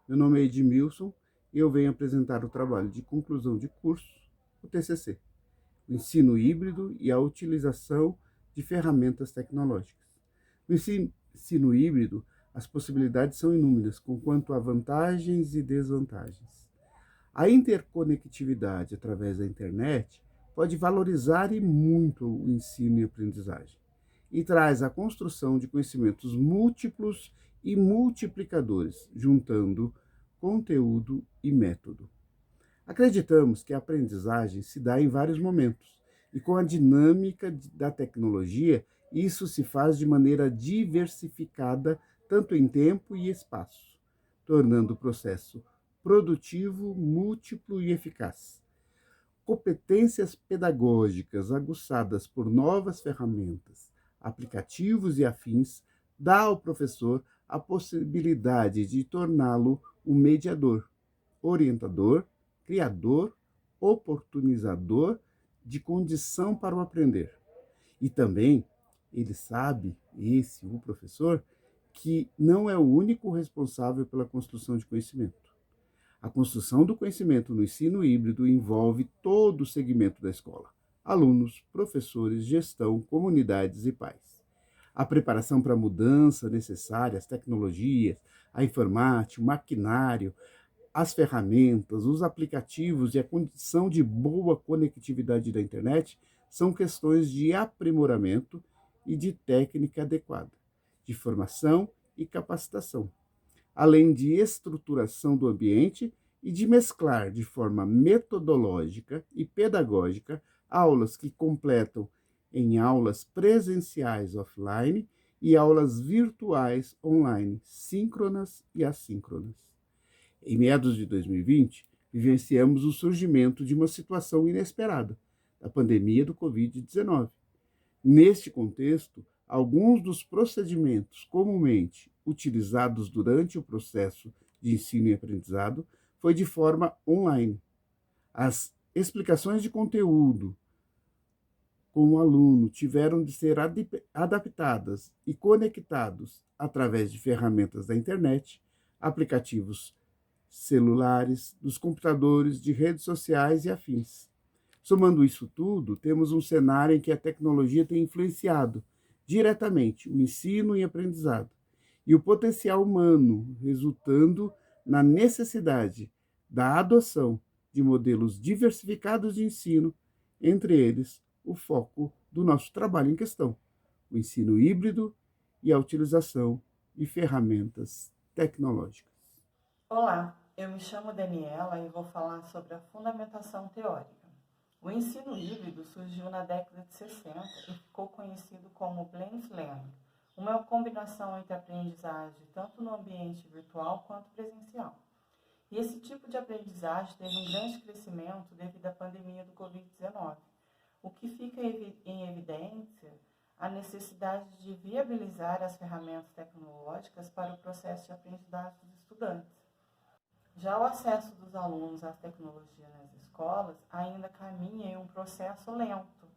Meu nome é Edmilson e eu venho apresentar o trabalho de conclusão de curso, o TCC, o ensino híbrido e a utilização de ferramentas tecnológicas. No ensino híbrido, as possibilidades são inúmeras, quanto a vantagens e desvantagens. A interconectividade através da internet pode valorizar e muito o ensino e aprendizagem e traz a construção de conhecimentos múltiplos e multiplicadores, juntando conteúdo e método. Acreditamos que a aprendizagem se dá em vários momentos e com a dinâmica da tecnologia, isso se faz de maneira diversificada, tanto em tempo e espaço, tornando o processo produtivo, múltiplo e eficaz. Competências pedagógicas aguçadas por novas ferramentas, aplicativos e afins, dá ao professor a possibilidade de torná-lo um mediador, orientador, criador, oportunizador de condição para o aprender. E também ele sabe, o professor, que não é o único responsável pela construção de conhecimento. A construção do conhecimento no ensino híbrido envolve todo o segmento da escola: alunos, professores, gestão, comunidades e pais. A preparação para a mudança necessária, as tecnologias, a informática, o maquinário, as ferramentas, os aplicativos e a condição de boa conectividade da internet são questões de aprimoramento e de técnica adequada, de formação e capacitação, além de estruturação do ambiente e de mesclar de forma metodológica e pedagógica aulas que completam em aulas presenciais offline e aulas virtuais online, síncronas e assíncronas. Em meados de 2020, vivenciamos o surgimento de uma situação inesperada, a pandemia do Covid-19. Neste contexto, alguns dos procedimentos comumente utilizados durante o processo de ensino e aprendizado foi de forma online. As explicações de conteúdo com o aluno tiveram de ser adaptadas e conectados através de ferramentas da internet, aplicativos celulares, dos computadores, de redes sociais e afins. Somando isso tudo, temos um cenário em que a tecnologia tem influenciado diretamente o ensino e aprendizado e o potencial humano, resultando na necessidade da adoção de modelos diversificados de ensino, entre eles o foco do nosso trabalho em questão, o ensino híbrido e a utilização de ferramentas tecnológicas. Olá, eu me chamo Daniela e vou falar sobre a fundamentação teórica. O ensino híbrido surgiu na década de 60 e ficou conhecido como Blended Learning, uma combinação entre aprendizagem tanto no ambiente virtual quanto presencial. E esse tipo de aprendizagem teve um grande crescimento devido à pandemia do Covid-19, o que fica em evidência a necessidade de viabilizar as ferramentas tecnológicas para o processo de aprendizagem dos estudantes. Já o acesso dos alunos às tecnologias nas escolas ainda caminha em um processo lento,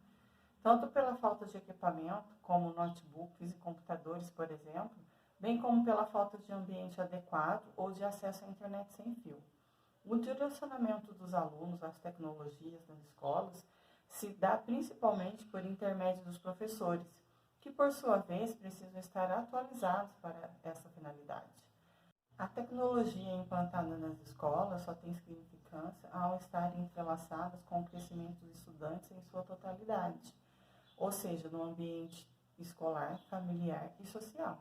tanto pela falta de equipamento, como notebooks e computadores, por exemplo, bem como pela falta de ambiente adequado ou de acesso à internet sem fio. O direcionamento dos alunos às tecnologias nas escolas se dá principalmente por intermédio dos professores, que por sua vez precisam estar atualizados para essa finalidade. A tecnologia implantada nas escolas só tem significância ao estar entrelaçadas com o crescimento dos estudantes em sua totalidade, ou seja, no ambiente escolar, familiar e social.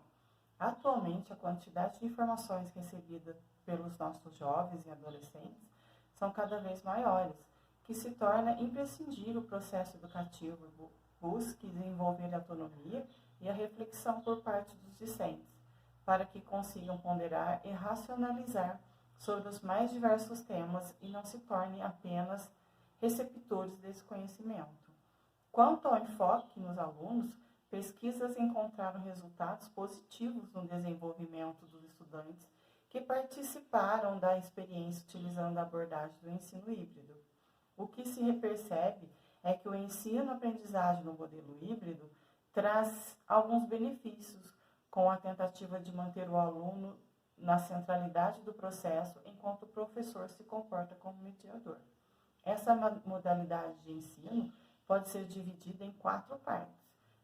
Atualmente, a quantidade de informações recebidas pelos nossos jovens e adolescentes são cada vez maiores, que se torna imprescindível o processo educativo busque desenvolver a autonomia e a reflexão por parte dos discentes, para que consigam ponderar e racionalizar sobre os mais diversos temas e não se tornem apenas receptores desse conhecimento. Quanto ao enfoque nos alunos, pesquisas encontraram resultados positivos no desenvolvimento dos estudantes que participaram da experiência utilizando a abordagem do ensino híbrido. O que se percebe é que o ensino-aprendizagem no modelo híbrido traz alguns benefícios, com a tentativa de manter o aluno na centralidade do processo, enquanto o professor se comporta como mediador. Essa modalidade de ensino pode ser dividida em 4 partes.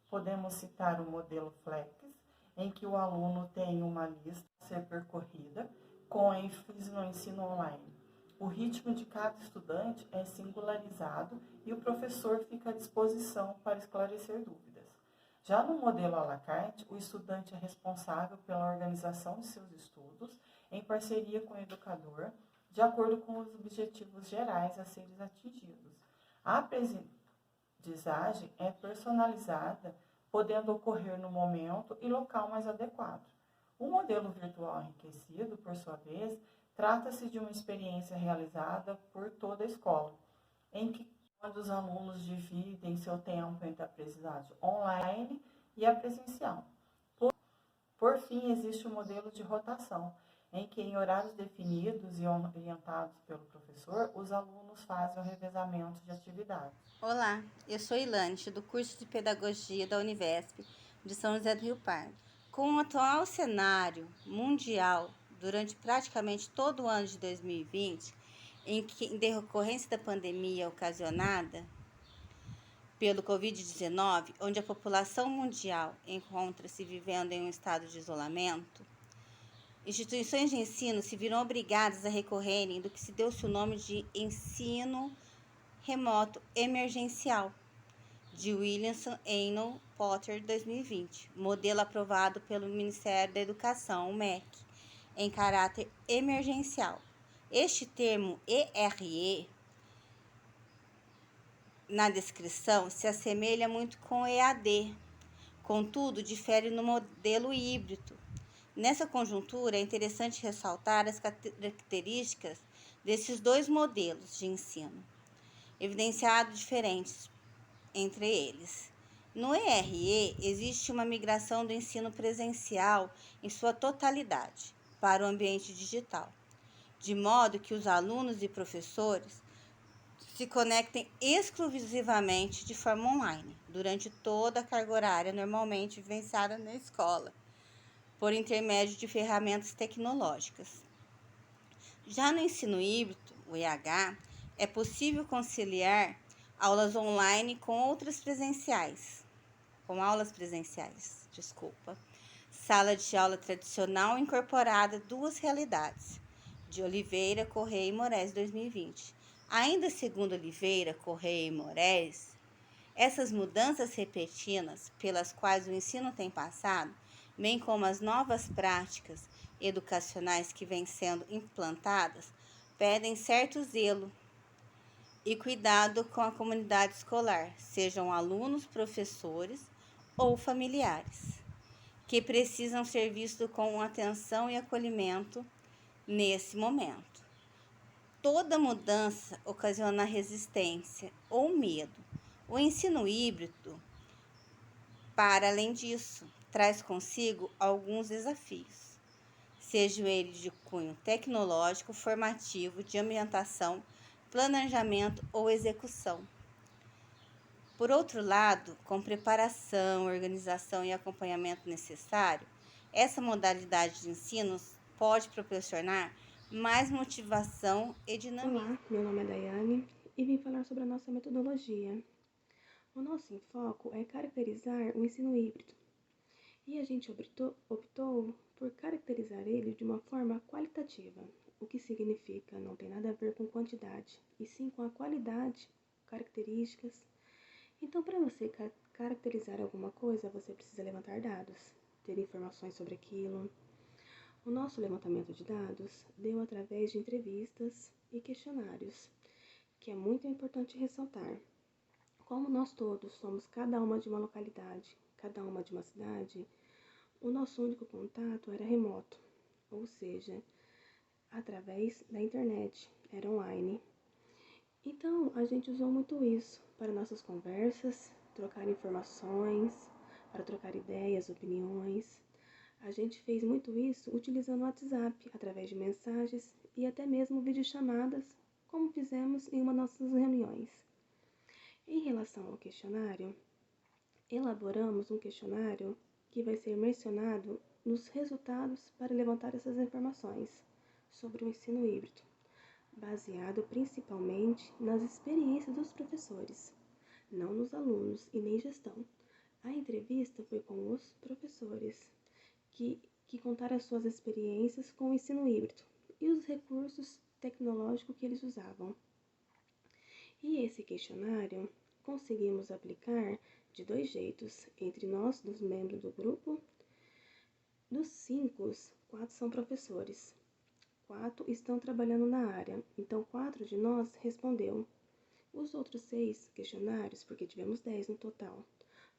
Podemos citar o modelo Flex, em que o aluno tem uma lista a ser percorrida, com ênfase no ensino online. O ritmo de cada estudante é singularizado e o professor fica à disposição para esclarecer dúvidas. Já no modelo à la carte, o estudante é responsável pela organização de seus estudos, em parceria com o educador, de acordo com os objetivos gerais a serem atingidos. A aprendizagem é personalizada, podendo ocorrer no momento e local mais adequado. O modelo virtual enriquecido, por sua vez, trata-se de uma experiência realizada por toda a escola, em que onde os alunos dividem seu tempo entre a aprendizagem online e a presencial. Por fim, existe o modelo de rotação, em que, em horários definidos e orientados pelo professor, os alunos fazem o revezamento de atividades. Olá, eu sou Ilane, do curso de Pedagogia da Univesp de São José do Rio Pardo. Com o atual cenário mundial, durante praticamente todo o ano de 2020, em decorrência da pandemia ocasionada pelo Covid-19, onde a população mundial encontra-se vivendo em um estado de isolamento, instituições de ensino se viram obrigadas a recorrerem do que se deu-se o nome de ensino remoto emergencial, de Williamson Eno Potter 2020, modelo aprovado pelo Ministério da Educação, o MEC, em caráter emergencial. Este termo ERE, na descrição, se assemelha muito com EAD, contudo, difere no modelo híbrido. Nessa conjuntura, é interessante ressaltar as características desses dois modelos de ensino, evidenciados diferentes entre eles. No ERE, existe uma migração do ensino presencial em sua totalidade para o ambiente digital, de modo que os alunos e professores se conectem exclusivamente de forma online, durante toda a carga horária normalmente vivenciada na escola, por intermédio de ferramentas tecnológicas. Já no ensino híbrido, o EH, é possível conciliar aulas online com aulas presenciais. Sala de aula tradicional incorporada duas realidades, de Oliveira, Correia e Moraes, 2020. Ainda segundo Oliveira, Correia e Moraes, essas mudanças repentinas pelas quais o ensino tem passado, bem como as novas práticas educacionais que vêm sendo implantadas, pedem certo zelo e cuidado com a comunidade escolar, sejam alunos, professores ou familiares, que precisam ser vistos com atenção e acolhimento nesse momento. Toda mudança ocasiona resistência ou medo. O ensino híbrido, para além disso, traz consigo alguns desafios, sejam eles de cunho tecnológico, formativo, de ambientação, planejamento ou execução. Por outro lado, com preparação, organização e acompanhamento necessário, essa modalidade de ensino pode proporcionar mais motivação e dinamismo. Olá, meu nome é Daiane e vim falar sobre a nossa metodologia. O nosso enfoque é caracterizar o ensino híbrido e a gente optou por caracterizar ele de uma forma qualitativa, o que significa não tem nada a ver com quantidade, e sim com a qualidade, características. Então, para você caracterizar alguma coisa, você precisa levantar dados, ter informações sobre aquilo. O nosso levantamento de dados deu através de entrevistas e questionários, que é muito importante ressaltar. Como nós todos somos cada uma de uma localidade, cada uma de uma cidade, o nosso único contato era remoto, ou seja, através da internet, era online. Então, a gente usou muito isso para nossas conversas, trocar informações, para trocar ideias, opiniões. A gente fez muito isso utilizando o WhatsApp, através de mensagens e até mesmo videochamadas, como fizemos em uma das nossas reuniões. Em relação ao questionário, elaboramos um questionário que vai ser mencionado nos resultados para levantar essas informações sobre o ensino híbrido, baseado principalmente nas experiências dos professores, não nos alunos e nem gestão. A entrevista foi com os professores, que contaram as suas experiências com o ensino híbrido e os recursos tecnológicos que eles usavam. E esse questionário conseguimos aplicar de 2 jeitos entre nós, dos membros do grupo. Dos 5, 4 são professores, 4 estão trabalhando na área, então 4 de nós respondeu. Os outros 6 questionários, porque tivemos 10 no total,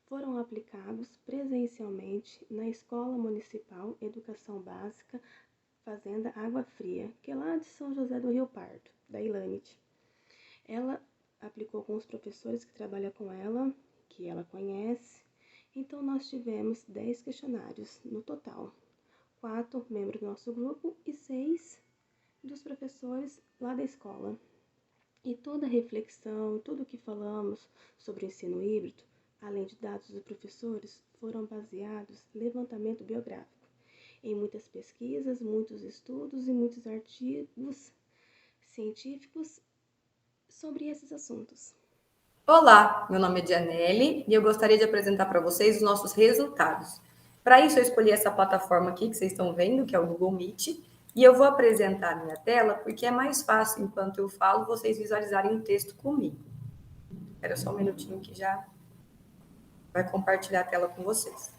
foram aplicados presencialmente na Escola Municipal Educação Básica Fazenda Água Fria, que é lá de São José do Rio Pardo, da Ilanit. Ela aplicou com os professores que trabalham com ela, que ela conhece. Então, nós tivemos 10 questionários no total. 4 membros do nosso grupo e 6 dos professores lá da escola. E toda a reflexão, tudo o que falamos sobre o ensino híbrido, além de dados dos professores, foram baseados em levantamento biográfico, em muitas pesquisas, muitos estudos e muitos artigos científicos sobre esses assuntos. Olá, meu nome é Dianelli e eu gostaria de apresentar para vocês os nossos resultados. Para isso, eu escolhi essa plataforma aqui que vocês estão vendo, que é o Google Meet, e eu vou apresentar a minha tela porque é mais fácil, enquanto eu falo, vocês visualizarem o texto comigo. Espera só um minutinho que já vai compartilhar a tela com vocês.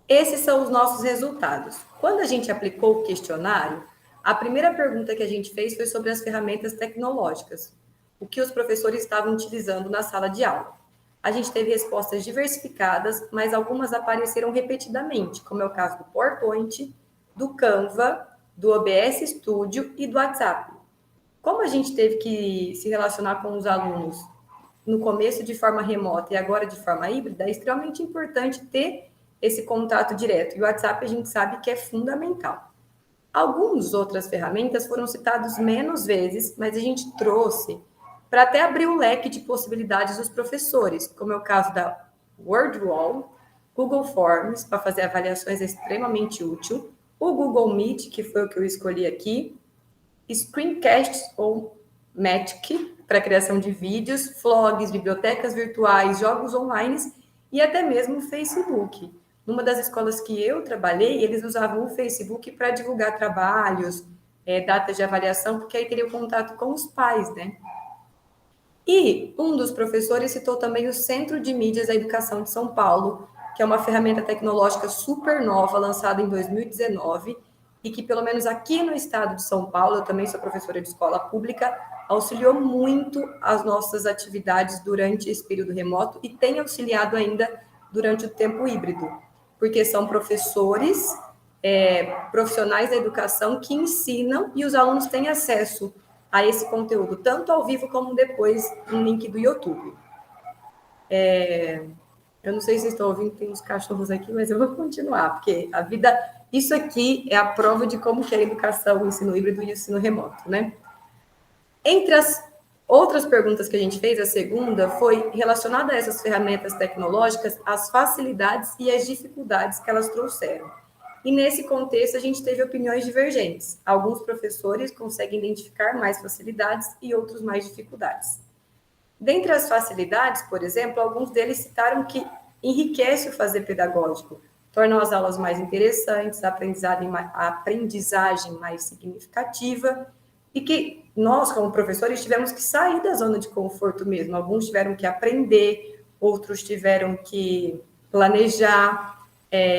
Esses são os nossos resultados. Quando a gente aplicou o questionário, a primeira pergunta que a gente fez foi sobre as ferramentas tecnológicas, o que os professores estavam utilizando na sala de aula. A gente teve respostas diversificadas, mas algumas apareceram repetidamente, como é o caso do PowerPoint, do Canva, do OBS Studio e do WhatsApp. Como a gente teve que se relacionar com os alunos no começo de forma remota e agora de forma híbrida, é extremamente importante ter esse contato direto. E o WhatsApp a gente sabe que é fundamental. Algumas outras ferramentas foram citadas menos vezes, mas a gente trouxe para até abrir o leque de possibilidades dos professores, como é o caso da WordWall, Google Forms, para fazer avaliações é extremamente útil, o Google Meet, que foi o que eu escolhi aqui, Screencast ou Matic, para criação de vídeos, vlogs, bibliotecas virtuais, jogos online e até mesmo o Facebook. Numa das escolas que eu trabalhei, eles usavam o Facebook para divulgar trabalhos, datas de avaliação, porque aí teria o contato com os pais, né? E um dos professores citou também o Centro de Mídias da Educação de São Paulo, que é uma ferramenta tecnológica super nova, lançada em 2019, e que, pelo menos aqui no estado de São Paulo, eu também sou professora de escola pública, auxiliou muito as nossas atividades durante esse período remoto e tem auxiliado ainda durante o tempo híbrido, porque são professores, profissionais da educação que ensinam e os alunos têm acesso a esse conteúdo, tanto ao vivo como depois no link do YouTube. Eu não sei se vocês estão ouvindo, tem uns cachorros aqui, mas eu vou continuar, porque a vida... Isso aqui é a prova de como que é a educação, o ensino híbrido e o ensino remoto, né? Entre as outras perguntas que a gente fez, a segunda foi relacionada a essas ferramentas tecnológicas, as facilidades e as dificuldades que elas trouxeram. E nesse contexto, a gente teve opiniões divergentes. Alguns professores conseguem identificar mais facilidades e outros mais dificuldades. Dentre as facilidades, por exemplo, alguns deles citaram que enriquece o fazer pedagógico, tornam as aulas mais interessantes, a aprendizagem mais significativa, e que nós, como professores, tivemos que sair da zona de conforto mesmo. Alguns tiveram que aprender, outros tiveram que planejar,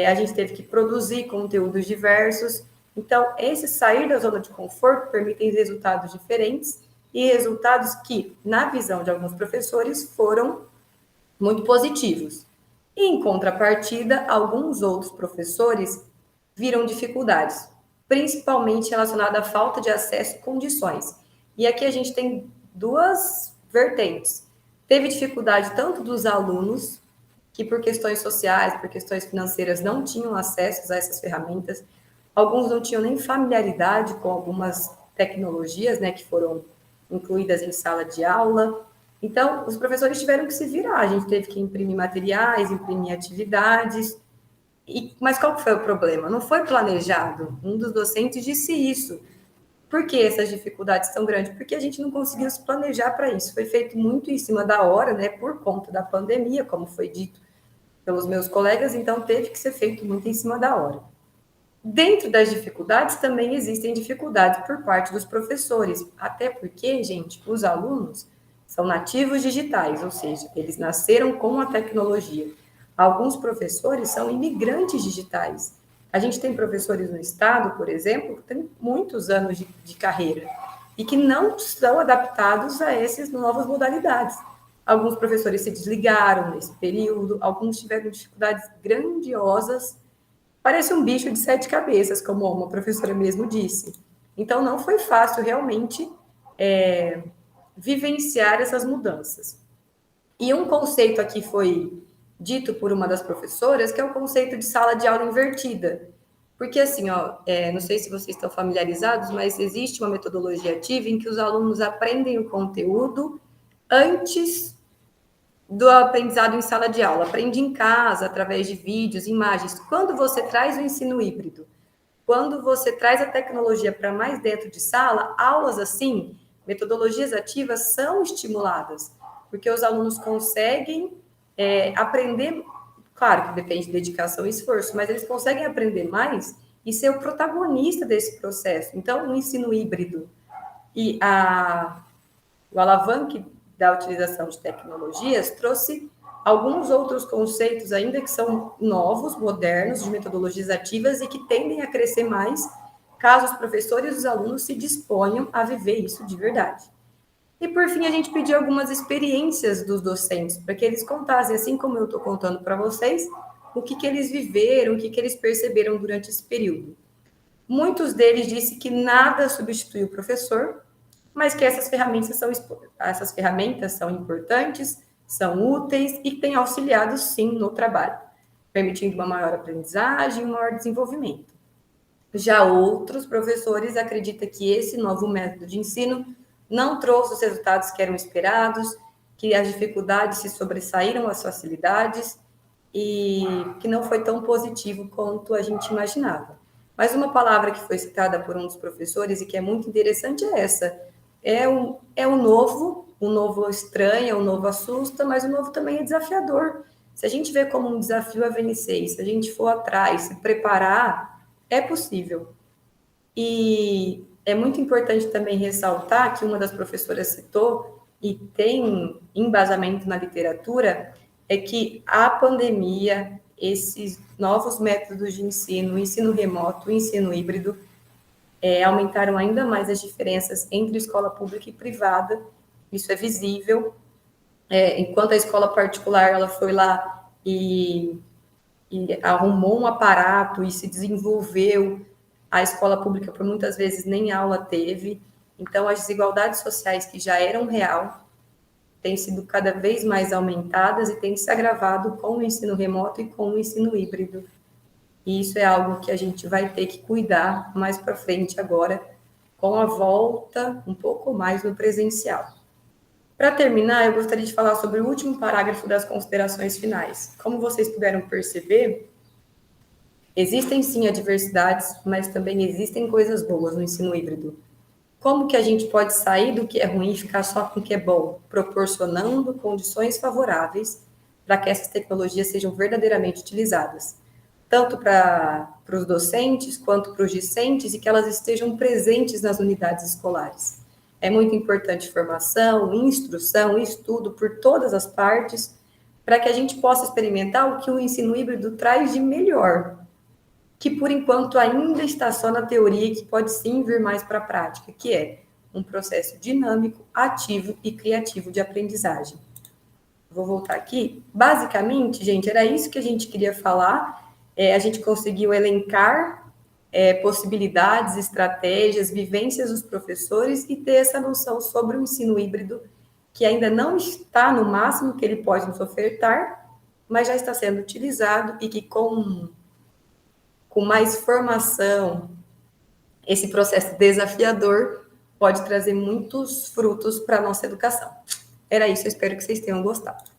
a gente teve que produzir conteúdos diversos. Então, esse sair da zona de conforto permitem resultados diferentes e resultados que, na visão de alguns professores, foram muito positivos. E, em contrapartida, alguns outros professores viram dificuldades, principalmente relacionada à falta de acesso e condições. E aqui a gente tem duas vertentes. Teve dificuldade tanto dos alunos, que por questões sociais, por questões financeiras, não tinham acesso a essas ferramentas. Alguns não tinham nem familiaridade com algumas tecnologias, né, que foram incluídas em sala de aula. Então, os professores tiveram que se virar, a gente teve que imprimir materiais, imprimir atividades, mas qual que foi o problema? Não foi planejado. Um dos docentes disse isso. Por que essas dificuldades tão grandes? Porque a gente não conseguiu se planejar para isso. Foi feito muito em cima da hora, né, por conta da pandemia, como foi dito pelos meus colegas, então teve que ser feito muito em cima da hora. Dentro das dificuldades, também existem dificuldades por parte dos professores, até porque, gente, os alunos são nativos digitais, ou seja, eles nasceram com a tecnologia. Alguns professores são imigrantes digitais. A gente tem professores no estado, por exemplo, que têm muitos anos de carreira e que não estão adaptados a essas novas modalidades. Alguns professores se desligaram nesse período, alguns tiveram dificuldades grandiosas. Parece um bicho de 7 cabeças, como uma professora mesmo disse. Então, não foi fácil realmente vivenciar essas mudanças. E um conceito aqui foi dito por uma das professoras, que é o conceito de sala de aula invertida. Porque, assim, não sei se vocês estão familiarizados, mas existe uma metodologia ativa em que os alunos aprendem o conteúdo antes do aprendizado em sala de aula. Aprende em casa, através de vídeos, imagens. Quando você traz o ensino híbrido, quando você traz a tecnologia para mais dentro de sala, aulas assim, metodologias ativas são estimuladas, porque os alunos conseguem aprender, claro que depende de dedicação e esforço, mas eles conseguem aprender mais e ser o protagonista desse processo. Então, o ensino híbrido e o alavanque da utilização de tecnologias trouxe alguns outros conceitos ainda que são novos, modernos, de metodologias ativas e que tendem a crescer mais caso os professores e os alunos se disponham a viver isso de verdade. E, por fim, a gente pediu algumas experiências dos docentes, para que eles contassem, assim como eu estou contando para vocês, o que eles viveram, o que eles perceberam durante esse período. Muitos deles disseram que nada substitui o professor, mas que essas ferramentas são importantes, são úteis e têm auxiliado, sim, no trabalho, permitindo uma maior aprendizagem e um maior desenvolvimento. Já outros professores acreditam que esse novo método de ensino não trouxe os resultados que eram esperados, que as dificuldades se sobressaíram às facilidades e que não foi tão positivo quanto a gente imaginava. Mas uma palavra que foi citada por um dos professores e que é muito interessante é essa. O novo estranha, o novo assusta, mas o novo também é desafiador. Se a gente vê como um desafio a vencer, se a gente for atrás, se preparar, é possível. E é muito importante também ressaltar que uma das professoras citou, e tem embasamento na literatura, é que a pandemia, esses novos métodos de ensino, o ensino remoto, o ensino híbrido, aumentaram ainda mais as diferenças entre escola pública e privada, isso é visível, enquanto a escola particular ela foi lá e arrumou um aparato e se desenvolveu, a escola pública por muitas vezes nem aula teve, então as desigualdades sociais que já eram real têm sido cada vez mais aumentadas e têm se agravado com o ensino remoto e com o ensino híbrido. E isso é algo que a gente vai ter que cuidar mais para frente agora, com a volta um pouco mais no presencial. Para terminar, eu gostaria de falar sobre o último parágrafo das considerações finais. Como vocês puderam perceber, existem sim adversidades, mas também existem coisas boas no ensino híbrido. Como que a gente pode sair do que é ruim e ficar só com o que é bom? Proporcionando condições favoráveis para que essas tecnologias sejam verdadeiramente utilizadas, tanto para os docentes quanto para os discentes, e que elas estejam presentes nas unidades escolares. É muito importante formação, instrução, estudo por todas as partes, para que a gente possa experimentar o que o ensino híbrido traz de melhor, que por enquanto ainda está só na teoria e que pode sim vir mais para a prática, que é um processo dinâmico, ativo e criativo de aprendizagem. Vou voltar aqui. Basicamente, gente, era isso que a gente queria falar. A gente conseguiu elencar possibilidades, estratégias, vivências dos professores e ter essa noção sobre o ensino híbrido, que ainda não está no máximo que ele pode nos ofertar, mas já está sendo utilizado e que com mais formação, esse processo desafiador pode trazer muitos frutos para a nossa educação. Era isso, eu espero que vocês tenham gostado.